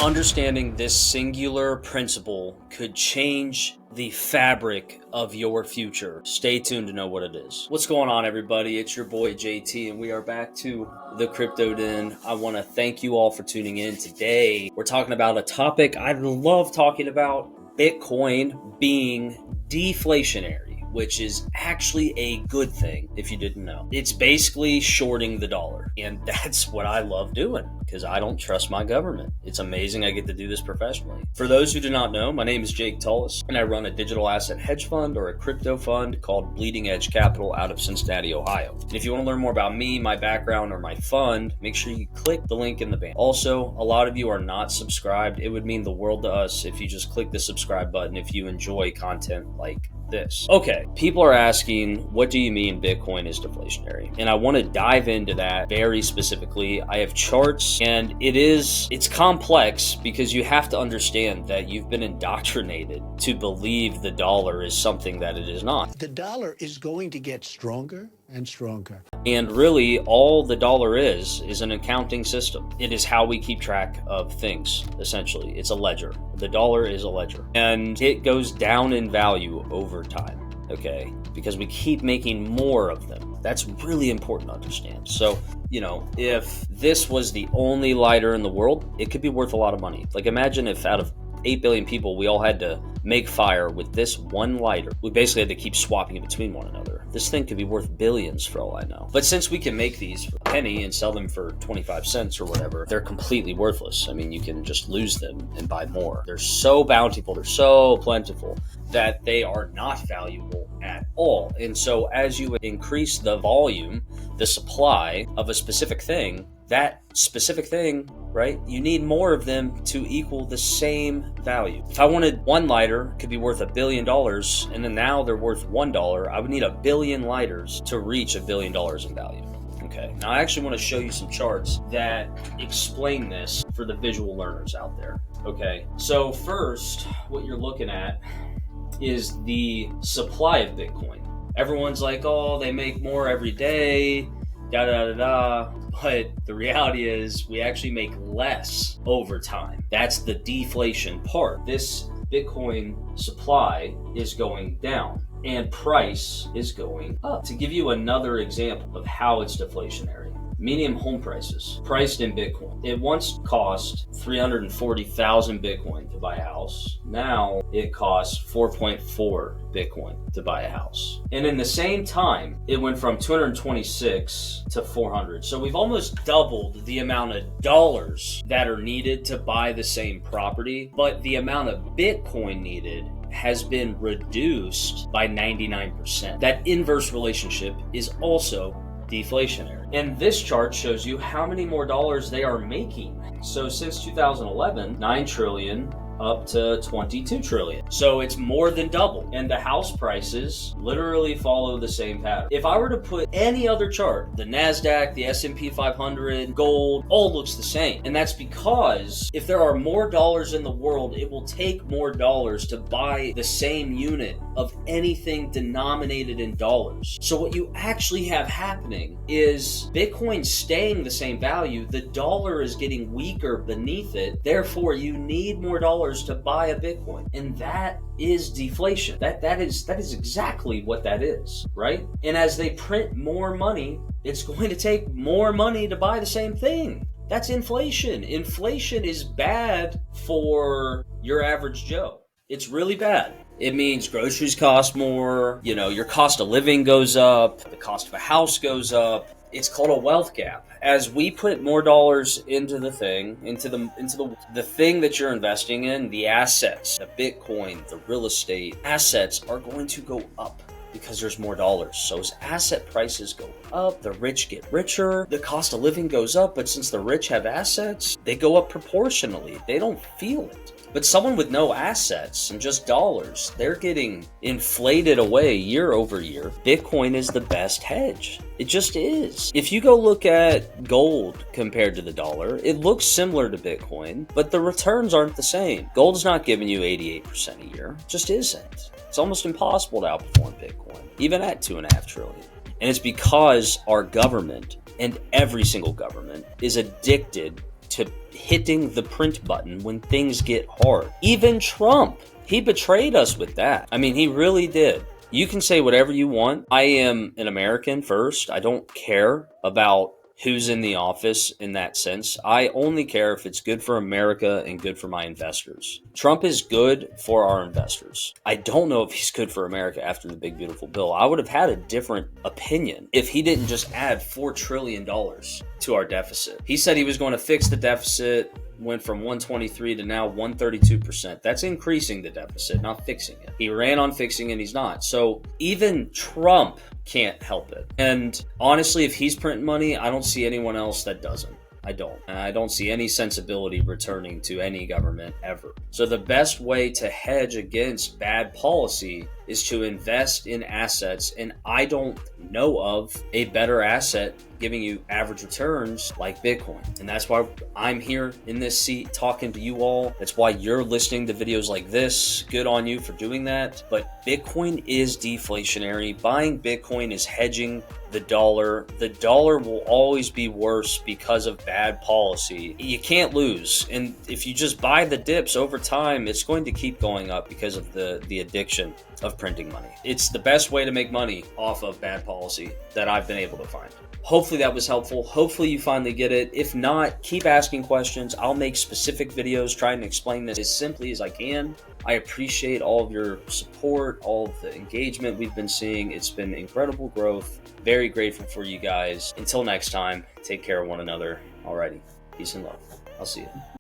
Understanding this singular principle could change the fabric of your future. Stay tuned to know what it is. What's going on, everybody? It's your boy JT, and we are back to the Crypto Den. I want to thank you all for tuning in. Today, we're talking about a topic I love talking about: Bitcoin being deflationary, which is actually a good thing if you didn't know. It's basically shorting the dollar, and that's what I love doing because I don't trust my government. It's amazing I get to do this professionally. For those who do not know, my name is Jake Tullis, and I run a digital asset hedge fund or a crypto fund called Bleeding Edge Capital out of Cincinnati, Ohio. And if you want to learn more about me, my background, or my fund, make sure you click the link in the ban. Also, a lot of you are not subscribed. It would mean the world to us if you just click the subscribe button if you enjoy content like this. Okay, people are asking, what do you mean Bitcoin is deflationary? And I want to dive into that very specifically. I have charts, and it's complex because you have to understand that you've been indoctrinated to believe the dollar is something that it is not. The dollar is going to get stronger and stronger. And really, all the dollar is an accounting system. It is how we keep track of things, essentially. It's a ledger. The dollar is a ledger. And it goes down in value over time, okay? Because we keep making more of them. That's really important to understand. So, if this was the only lighter in the world, it could be worth a lot of money. Like, imagine if out of 8 billion people, we all had to make fire with this one lighter. We basically had to keep swapping it between one another. This thing could be worth billions for all I know. But since we can make these for a penny and sell them for 25 cents or whatever, they're completely worthless. I mean, you can just lose them and buy more. They're so bountiful, they're so plentiful that they are not valuable at all. And so as you increase the volume, the supply of a specific thing, that specific thing, right? You need more of them to equal the same value. If I wanted one lighter, it could be worth $1 billion, and then now they're worth $1, I would need 1 billion lighters to reach $1 billion in value. Okay, now I actually want to show you some charts that explain this for the visual learners out there. Okay, so first, what you're looking at is the supply of Bitcoin. Everyone's like, oh, they make more every day, da-da-da-da. But the reality is we actually make less over time. That's the deflation part. This Bitcoin supply is going down and price is going up. To give you another example of how it's deflationary, median home prices priced in Bitcoin. It once cost 340,000 Bitcoin to buy a house. Now it costs 4.4 Bitcoin to buy a house. And in the same time, it went from 226 to 400. So we've almost doubled the amount of dollars that are needed to buy the same property, but the amount of Bitcoin needed has been reduced by 99%. That inverse relationship is also deflationary. And this chart shows you how many more dollars they are making. So since 2011, 9 trillion up to 22 trillion. So it's more than double. And the house prices literally follow the same pattern. If I were to put any other chart, the NASDAQ, the S&P 500, gold, all looks the same. And that's because if there are more dollars in the world, it will take more dollars to buy the same unit of anything denominated in dollars. So what you actually have happening is Bitcoin staying the same value, the dollar is getting weaker beneath it, therefore you need more dollars to buy a Bitcoin. And that is deflation. That is exactly what that is, right? And as they print more money, it's going to take more money to buy the same thing. That's inflation. Inflation is bad for your average Joe. It's really bad. It means groceries cost more, your cost of living goes up, the cost of a house goes up. It's called a wealth gap. As we put more dollars into the thing, into the thing that you're investing in, the assets, the Bitcoin, the real estate, assets are going to go up because there's more dollars. So as asset prices go up, the rich get richer, the cost of living goes up, but since the rich have assets, they go up proportionally. They don't feel it. But someone with no assets and just dollars, they're getting inflated away year over year. Bitcoin is the best hedge. It just is. If you go look at gold compared to the dollar, it looks similar to Bitcoin, but the returns aren't the same. Gold is not giving you 88% a year. It just isn't. It's almost impossible to outperform Bitcoin, even at 2.5 trillion. And it's because our government, and every single government, is addicted to hitting the print button when things get hard. Even Trump, he betrayed us with that. I mean, he really did. You can say whatever you want. I am an American first. I don't care about who's in the office in that sense. I only care if it's good for America and good for my investors. Trump is good for our investors. I don't know if he's good for America after the big beautiful bill. I would have had a different opinion if he didn't just add $4 trillion to our deficit. He said he was going to fix the deficit, went from 123 to now 132%. That's increasing the deficit, not fixing it. He ran on fixing it, he's not. So even Trump can't help it. And honestly, if he's printing money, I don't see anyone else that doesn't. I don't. And I don't see any sensibility returning to any government ever. So the best way to hedge against bad policy is to invest in assets. And I don't know of a better asset giving you average returns like Bitcoin. And that's why I'm here in this seat talking to you all. That's why you're listening to videos like this. Good on you for doing that. But Bitcoin is deflationary. Buying Bitcoin is hedging the dollar. The dollar will always be worse because of bad policy. You can't lose. And if you just buy the dips over time, it's going to keep going up because of the addiction of printing money. It's the best way to make money off of bad policy that I've been able to find. Hopefully that was helpful. Hopefully you finally get it. If not, keep asking questions. I'll make specific videos trying to explain this as simply as I can. I appreciate all of your support, all of the engagement we've been seeing. It's been incredible growth. Very grateful for you guys. Until next time, take care of one another. Alrighty. Peace and love. I'll see you.